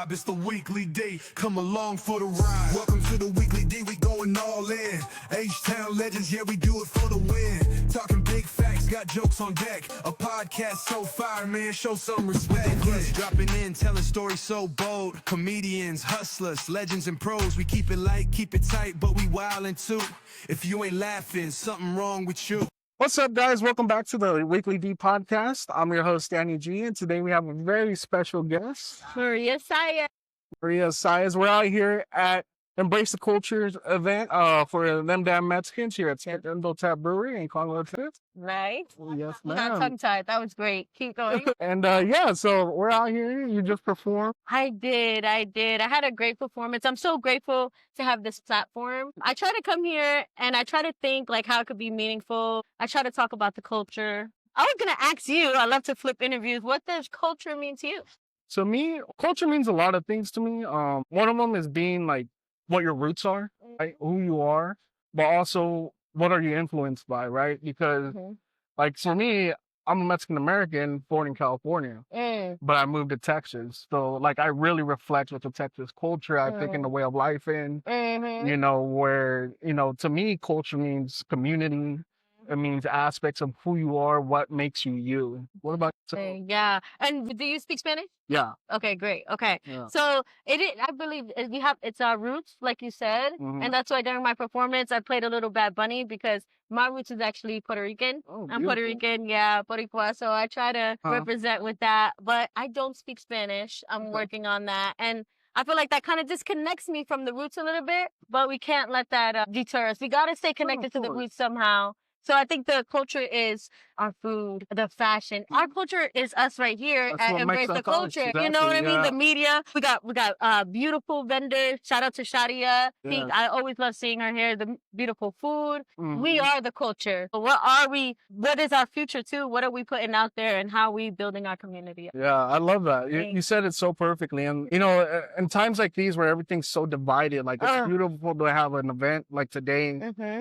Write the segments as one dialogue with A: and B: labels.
A: vibe, it's the weekly D. Come along for the ride. Welcome to the weekly D, we going all in. H-Town legends, yeah, we do it for the win. Talking big facts, got jokes on deck. A podcast so fire, man, show some respect. Dropping in, telling stories so bold. Comedians, hustlers, legends and pros. We keep it light, keep it tight, but we wildin' too. If you ain't laughing, something wrong with you.
B: What's up, guys? Welcome back to the Weekly D podcast. I'm your host, Danny G, and today we have a very special guest,
C: Maria Saez.
B: Maria Saez. We're out here at Embrace the Culture event for them damn Mexicans here at TWD Tap Brewery in Congo, Texas.
C: Right?
B: Yes,
C: Got
B: ma'am.
C: tongue-tied. That was great. Keep going.
B: And so we're out here. You just performed.
C: I did. I had a great performance. I'm so grateful to have this platform. I try to come here and I try to think like how it could be meaningful. I try to talk about the culture. I was going to ask you, I love to flip interviews. What does culture mean to you?
B: So me, culture means a lot of things to me. One of them is being like what your roots are, right? Who you are, but also what are you influenced by, right? Because like for me, I'm a Mexican American born in California, but I moved to Texas. So like I really reflect with the Texas culture. I think in the way of life in, where, to me, culture means community. It means aspects of who you are, what makes you you. What about you?
C: Yeah. And do you speak Spanish?
B: Yeah.
C: Okay, great. Okay.
B: Yeah.
C: So I believe it's our roots, like you said. And that's why during my performance, I played a little Bad Bunny because my roots is actually Puerto Rican.
B: Oh,
C: I'm Puerto Rican, yeah, Boricua. So I try to represent with that, but I don't speak Spanish. I'm working on that. And I feel like that kind of disconnects me from the roots a little bit, but we can't let that deter us. We got to stay connected to the roots somehow. So I think the culture is our food, the fashion. Our culture is us right here at Embrace the Culture.
B: Exactly,
C: You know what I mean?
B: yeah.
C: The media. We got beautiful vendors. Shout out to Shadia.
B: Yeah.
C: I always love seeing her here. The beautiful food. We are the culture. So what are we? What is our future too? What are we putting out there and how are we building our community?
B: Yeah, I love that. You said it so perfectly. And, in times like these where everything's so divided, like it's beautiful to have an event like today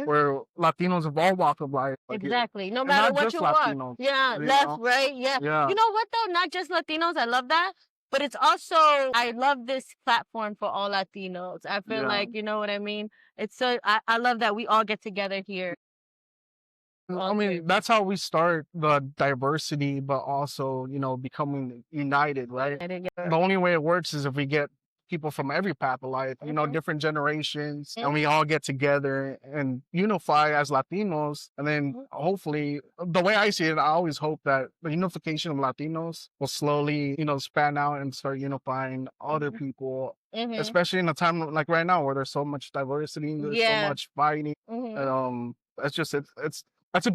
B: where Latinos of all walks of life. Like,
C: exactly. No matter what you
B: Latinos,
C: want. Yeah, left, right. Yeah. You know what though? Not just Latinos. I love that. But it's also, I love this platform for all Latinos. I feel like, you know what I mean? It's so, I love that we all get together here.
B: I mean, that's how we start the diversity, but also, becoming united, right? The only way it works is if we get people from every path of life, different generations, and we all get together and unify as Latinos. And then hopefully, the way I see it, I always hope that the unification of Latinos will slowly, span out and start unifying other people, especially in a time like right now where there's so much diversity, there's so much fighting. And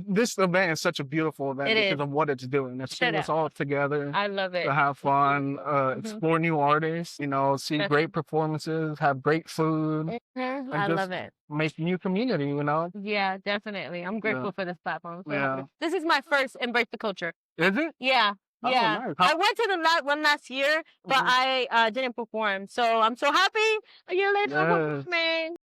B: this event is such a beautiful event because of what it's doing. It's bringing us all together.
C: I love it.
B: To have fun, explore new artists, see great performances, have great food.
C: I love it.
B: Make new community,
C: Yeah, definitely. I'm grateful for this platform.
B: Yeah.
C: This is my first Embrace the Culture.
B: Is it?
C: Yeah.
B: Oh,
C: Yeah,
B: nice.
C: I went to the one last year, but I didn't perform. So I'm so happy a year later I'm performing.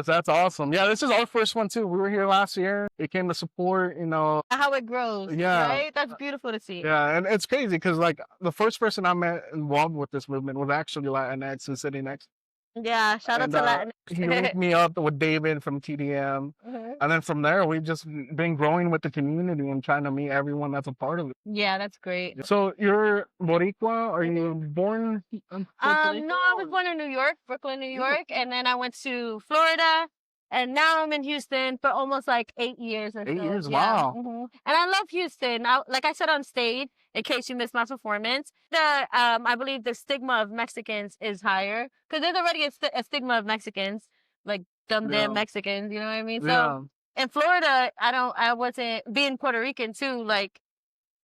B: That's awesome. Yeah, this is our first one too. We were here last year. We came to support,
C: How it grows.
B: Yeah.
C: Right? That's beautiful to see.
B: Yeah, and it's crazy because like the first person I met involved with this movement was actually Latinx and sitting next.
C: Yeah, shout out to Latin.
B: He linked me up with David from TDM. And then from there, we've just been growing with the community and trying to meet everyone that's a part of it.
C: Yeah, that's great.
B: So you're Boricua? Are you born?
C: No, I was born in New York, Brooklyn, New York. And then I went to Florida. And now I'm in Houston for almost like 8 years or so.
B: 8 years,
C: yeah.
B: wow.
C: And I love Houston. Like I said on stage, in case you missed my performance, I believe the stigma of Mexicans is higher because there's already a stigma of Mexicans, like damn Mexicans. You know what I mean? So in Florida, I wasn't being Puerto Rican too. Like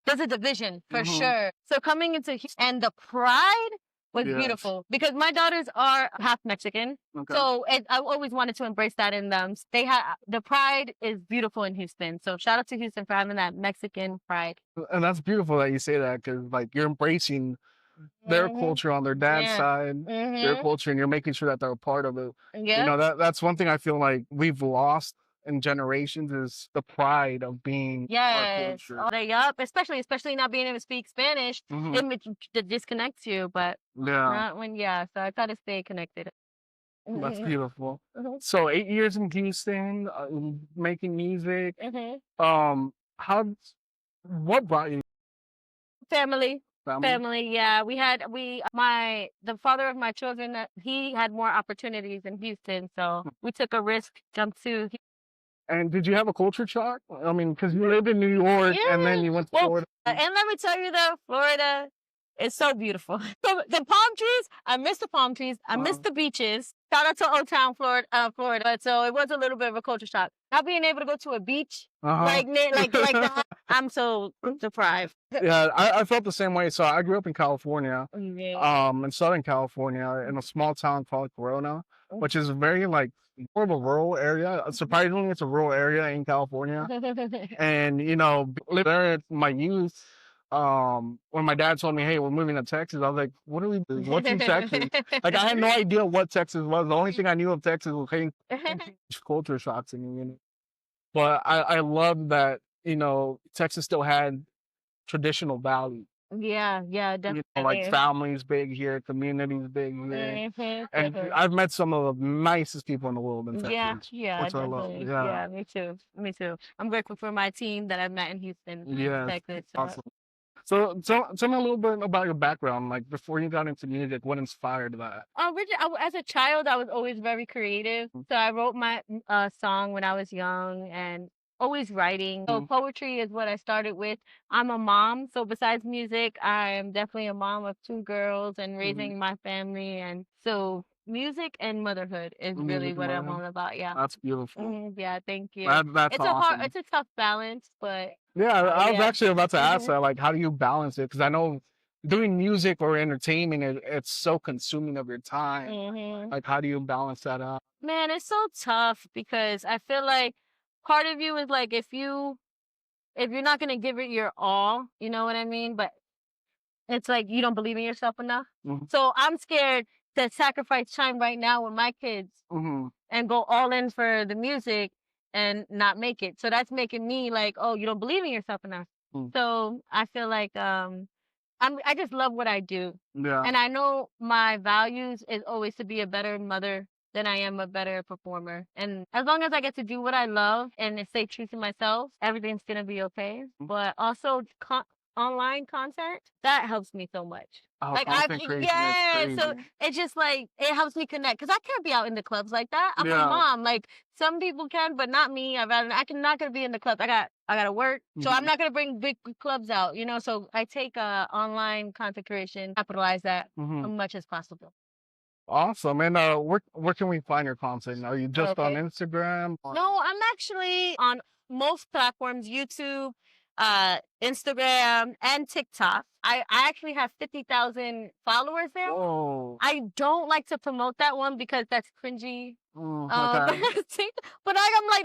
C: there's a division for sure. So coming into Houston and the pride was beautiful because my daughters are half Mexican. So I always wanted to embrace that in them. The pride is beautiful in Houston. So shout out to Houston for having that Mexican pride.
B: And that's beautiful that you say that because like you're embracing their culture on their dad's side, their culture, and you're making sure that they're a part of it. That's one thing I feel like we've lost in generations is the pride of being our
C: Yes.
B: culture.
C: Oh, yup. Especially not being able to speak Spanish,
B: Mhm.
C: it disconnects you. But
B: Yeah,
C: not when, yeah. So I try to stay connected.
B: that's
C: Mhm.
B: beautiful.
C: Mhm.
B: So 8 years in Houston, making music.
C: Mhm.
B: How, what brought you
C: Family.
B: family?
C: Family, yeah. The father of my children, he had more opportunities in Houston, so we took a risk, jumped to.
B: And did you have a culture shock? I mean, because you lived in New York and then
C: Yeah.
B: you went to
C: Well,
B: Florida.
C: and let me tell you though, Florida is so beautiful. So the palm trees, I miss the palm trees. I miss the beaches. Shout out to Old Town, Florida. But so it was a little bit of a culture shock. Not being able to go to a beach
B: Uh-huh.
C: like that. I'm so deprived.
B: Yeah, I felt the same way. So I grew up in California,
C: Yeah.
B: in Southern California, in a small town called Corona, which is very like more of a rural area. Surprisingly, it's a rural area in California. And live there in my youth. When my dad told me, "Hey, we're moving to Texas," I was like, "What are we doing? What's in Texas?" Like I had no idea what Texas was. The only thing I knew of Texas was hey, culture shocks to me. But I love that Texas still had traditional value.
C: Yeah, yeah,
B: Like
C: definitely.
B: family's big here, community's big here, and
C: Mhm.
B: I've met some of the nicest people in the world in
C: Yeah,
B: Texas,
C: yeah,
B: which I love.
C: definitely.
B: Yeah,
C: Yeah, me too. Me too. I'm grateful for my team that I've met in Houston,
B: yes,
C: Texas.
B: awesome. So tell me a little bit about your background, like before you got into music, what inspired that?
C: As a child, I was always very creative. So I wrote my song when I was young and always writing. So
B: Mhm.
C: poetry is what I started with. I'm a mom. So besides music, I am definitely a mom of two girls and
B: Mhm.
C: raising my family. And so music and motherhood is really
B: Music and
C: what I'm
B: motherhood.
C: all about. Yeah.
B: That's beautiful.
C: Yeah, thank you.
B: That's awesome.
C: It's a tough balance, but
B: Yeah, I was
C: yeah.
B: actually about to ask
C: Mhm.
B: that, like, how do you balance it? Because I know doing music or entertainment, it's so consuming of your time.
C: Mhm.
B: Like, how do you balance that out?
C: Man, it's so tough because I feel like part of you is like if you're not gonna give it your all, you know what I mean? But it's like you don't believe in yourself enough.
B: Mhm.
C: So I'm scared to sacrifice time right now with my kids
B: Mhm.
C: and go all in for the music and not make it. So that's making me like, oh, you don't believe in yourself enough.
B: Mm.
C: So I feel like I just love what I do.
B: Yeah.
C: And I know my values is always to be a better mother than I am a better performer. And as long as I get to do what I love and stay true to myself, everything's gonna be okay.
B: Mm.
C: But also online content, that helps me so much.
B: Oh,
C: Like
B: content creation is
C: yeah, so
B: crazy.
C: it's just like it helps me connect because I can't be out in the clubs like that. I'm a
B: Yeah.
C: mom. Like some people can, but not me. Not gonna be in the clubs. I gotta work, so I'm
B: Mhm.
C: not gonna bring big clubs out. So I take online content creation, capitalize that
B: Mhm.
C: as much as possible.
B: Awesome. And where can we find your content? Are you just on
C: Okay.
B: Instagram?
C: No, I'm actually on most platforms, YouTube, Instagram, and TikTok. I actually have 50,000 followers there.
B: Whoa.
C: I don't like to promote that one because that's cringy.
B: Okay.
C: But I'm like,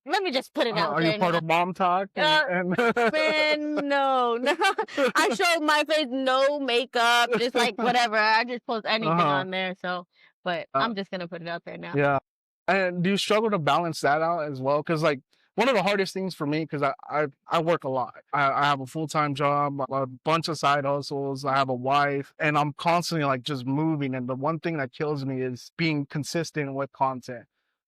C: let me just put it out
B: Are you
C: there
B: part
C: now.
B: of Mom Talk? And
C: Man, no, no. I showed my face, no makeup, just like whatever. I just post anything
B: uh-huh.
C: on there. So, but
B: Uh,
C: I'm just gonna put it out there now.
B: yeah. And do you struggle to balance that out as well? Because like one of the hardest things for me, because I work a lot. I have a full-time job, a bunch of side hustles. I have a wife, and I'm constantly like just moving. And the one thing that kills me is being consistent with content.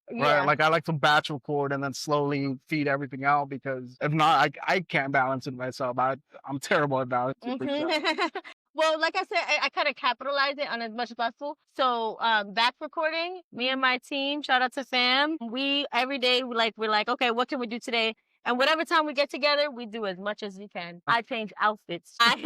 B: Right,
C: Yeah.
B: like I like to batch record and then slowly feed everything out because if not, I can't balance it myself. I'm terrible at balancing myself.
C: Well, like I said, I kind of capitalize it on as much as possible. So, back recording, me and my team, shout out to fam. We every day we're like, okay, what can we do today? And whatever time we get together, we do as much as we can. I change outfits. I'm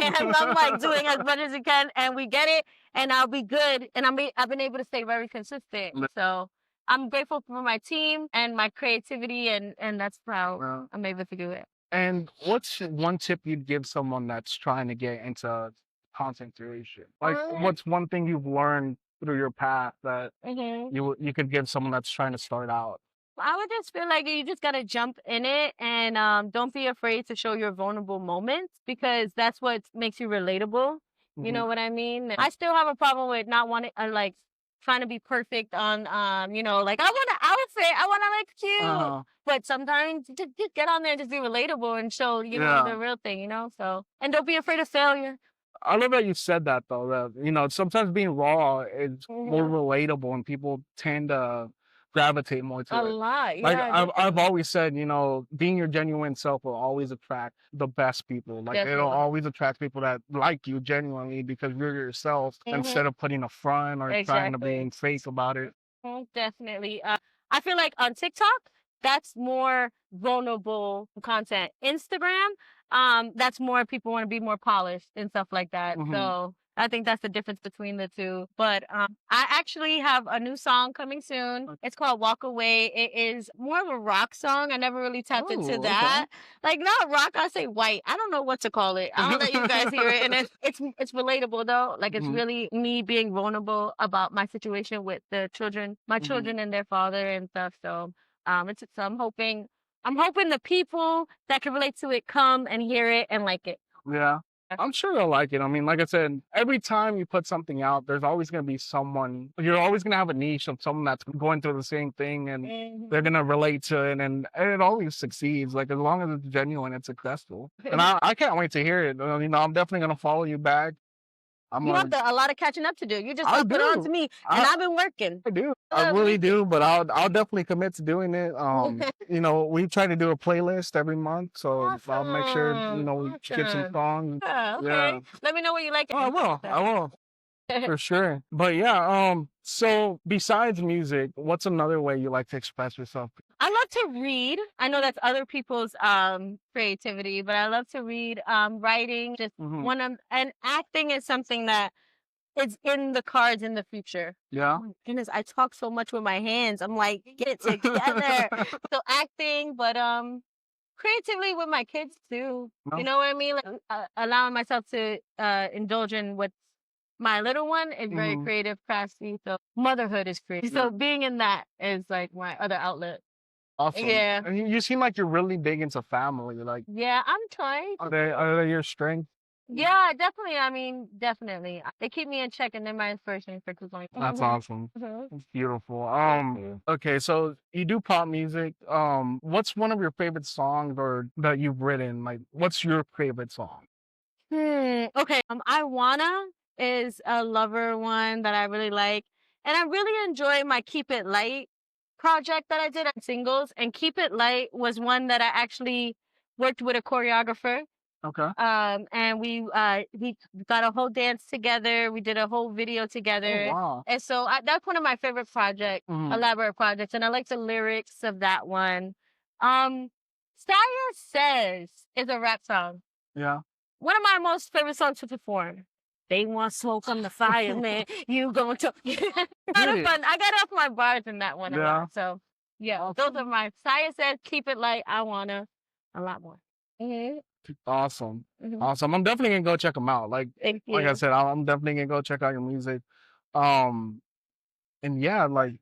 C: like doing as much as we can, and we get it, and I'll be good. And I've been able to stay very consistent. So I'm grateful for my team and my creativity, and that's how
B: Well,
C: I'm able to do it.
B: and what's one tip you'd give someone that's trying to get into content creation? Like, what's one thing you've learned through your path that
C: Mhm.
B: you could give someone that's trying to start out?
C: I would just feel like you just gotta jump in it and don't be afraid to show your vulnerable moments because that's what makes you relatable. You
B: Mhm.
C: know what I mean? I still have a problem with not wanting like trying to be perfect on, you know, like I want an outfit, I want to look cute. But sometimes just get on there and just be relatable and show, you know, the real thing, you know? So, and don't be afraid of failure.
B: I love that you said that though, that, you know, sometimes being raw is more relatable and people tend to gravitate more to
C: A
B: it.
C: lot,
B: Like
C: yeah.
B: I've
C: definitely.
B: always said, you know, being your genuine self will always attract the best people. Like it'll
C: Definitely.
B: always attract people that like you genuinely because you're yourself instead of putting a front or trying to be fake about it.
C: Definitely. I feel like on TikTok, that's more vulnerable content. Instagram, that's more people want to be more polished and stuff like that. So I think that's the difference between the two. But I actually have a new song coming soon. It's called Walk Away. It is more of a rock song. I never really tapped into that. Like not rock, I say white. I don't know what to call it. I'll let you guys hear it. And it's relatable though. Like it's really me being vulnerable about my situation with the children, my children and their father and stuff. So so I'm hoping the people that can relate to it come and hear it and like it.
B: Yeah. I'm sure they'll like it. I mean, like I said, every time you put something out, there's always going to be someone, you're always going to have a niche of someone that's going through the same thing and they're going to relate to it. And it always succeeds. Like, as long as it's genuine, it's successful. And I can't wait to hear it. You know, I'm definitely going to follow you back.
C: You have a lot of catching up to do. You just don't put it on to me, and I've been working.
B: I do. I really do, but I'll definitely commit to doing it. You know, we try to do a playlist every month, so I'll make sure, you know, we get some songs.
C: Yeah, okay.
B: Yeah.
C: Let me know what you like.
B: Oh, I will. For sure. But yeah, so besides music, what's another way you like to express yourself?
C: I love to read. I know that's other people's creativity, but I love to read. Writing, just and acting is something that is in the cards in the future.
B: Yeah.
C: Oh my goodness, I talk so much with my hands. I'm like, get it together. So acting, but creatively with my kids too. You know what I mean? Like allowing myself to indulge in what's my little one is very creative, crafty. So motherhood is creative. So being in that is like my other outlet.
B: Awesome.
C: Yeah.
B: And you seem like you're really big into family. Like,
C: yeah, I'm trying.
B: Are they your strength?
C: Yeah, definitely. I mean, definitely. They keep me in check and they're my inspiration for too long.
B: That's awesome. That's beautiful. Okay, so you do pop music. What's one of your favorite songs or that you've written? Like, what's your favorite song?
C: Okay. I Wanna is a lover one that I really like. And I really enjoy my Keep It Light project that I did on singles. And Keep It Light was one that I actually worked with a choreographer.
B: Okay.
C: And we got a whole dance together. We did a whole video together.
B: Oh, wow.
C: And so that's one of my favorite projects, elaborate projects. And I like the lyrics of that one. Saez is a rap song.
B: Yeah.
C: One of my most favorite songs to perform. They want smoke on the fire, man. You going to kind of fun. I got off my bars in that one a lot. So yeah, those are my Saez, Keep It Light, I Wanna, a lot more.
B: Awesome. Awesome. I'm definitely gonna go check them out. Like I said, I'm definitely gonna go check out your music. And yeah, like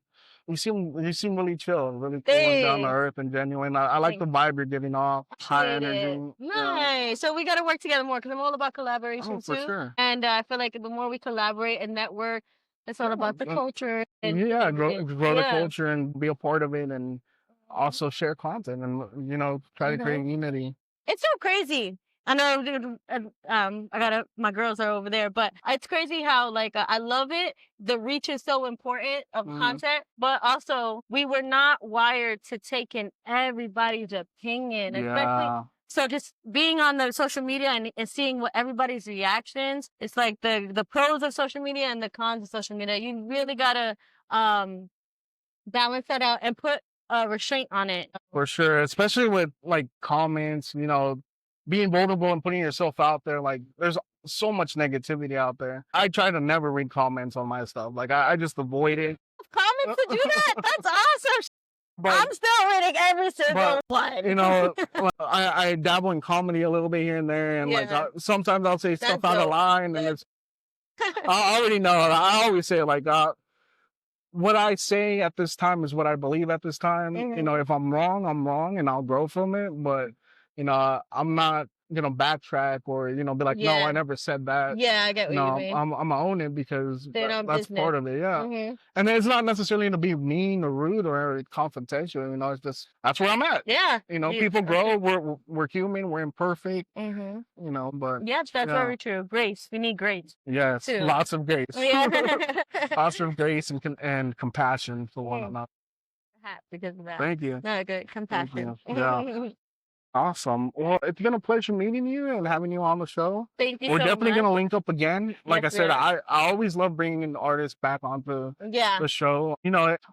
B: you seem really chill, really cool and down to earth and genuine. I like the vibe you're giving off, high energy.
C: Nice. So we got to work together more because I'm all about collaboration too.
B: For sure.
C: And I feel like the more we collaborate and network, it's all about the culture. And
B: grow the culture and be a part of it, and also share content and, you know, try to create unity.
C: It's so crazy. I know, my girls are over there, but it's crazy how, like, I love it. The reach is so important of content, but also we were not wired to take in everybody's opinion, especially. So just being on the social media and seeing what everybody's reactions, it's like the pros of social media and the cons of social media. You really gotta balance that out and put a restraint on it.
B: For sure, especially with like comments, you know, being vulnerable and putting yourself out there. Like, there's so much negativity out there. I try to never read comments on my stuff. Like, I just avoid it.
C: Comments to do that? That's awesome. But I'm still reading every single one.
B: You know, I dabble in comedy a little bit here and there, and like sometimes I'll say stuff out of line, and it's. I already know. I always say like, what I say at this time is what I believe at this time. You know, if I'm wrong, I'm wrong, and I'll grow from it. But you know, I'm not backtrack or, be like, no,
C: Yeah.
B: I never said that.
C: Yeah, I get what you
B: No,
C: mean.
B: I'm gonna own it because
C: They're not
B: that's
C: business.
B: part of it. Yeah.
C: Mhm.
B: And it's not necessarily to be mean or rude or confrontational. It's just, that's where I'm at.
C: Yeah.
B: People grow. We're human. We're imperfect.
C: Mhm.
B: But
C: Yeah, that's
B: yeah.
C: very true. Grace. We need grace.
B: Yes,
C: Too.
B: lots of grace.
C: Yeah.
B: Lots of grace and compassion for one another.
C: Because of that.
B: Thank you.
C: No, good. Compassion.
B: Yeah. Awesome. Well, it's been a pleasure meeting you and having you on the show.
C: Thank you
B: We're
C: so
B: definitely
C: much.
B: going to link up again. Like
C: Yes,
B: I said,
C: we are.
B: I always love bringing artists back onto
C: Yeah.
B: the show.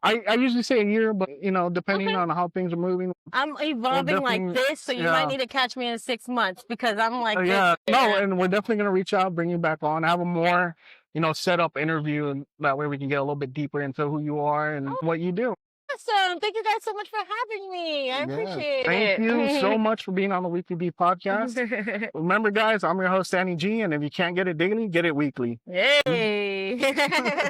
B: I usually say a year, but, depending
C: Okay.
B: on how things are moving.
C: I'm evolving like
B: definitely-
C: this, so you might need to catch me in 6 months because I'm like this.
B: Yeah. No, and we're definitely going to reach out, bring you back on, have a more, set up interview, and that way we can get a little bit deeper into who you are and what you do.
C: Awesome. Thank you guys so much for having me. I appreciate it.
B: Thank you so much for being on the Weekly D podcast. Remember, guys, I'm your host, Danny G, and if you can't get it daily, get it weekly.
C: Yay.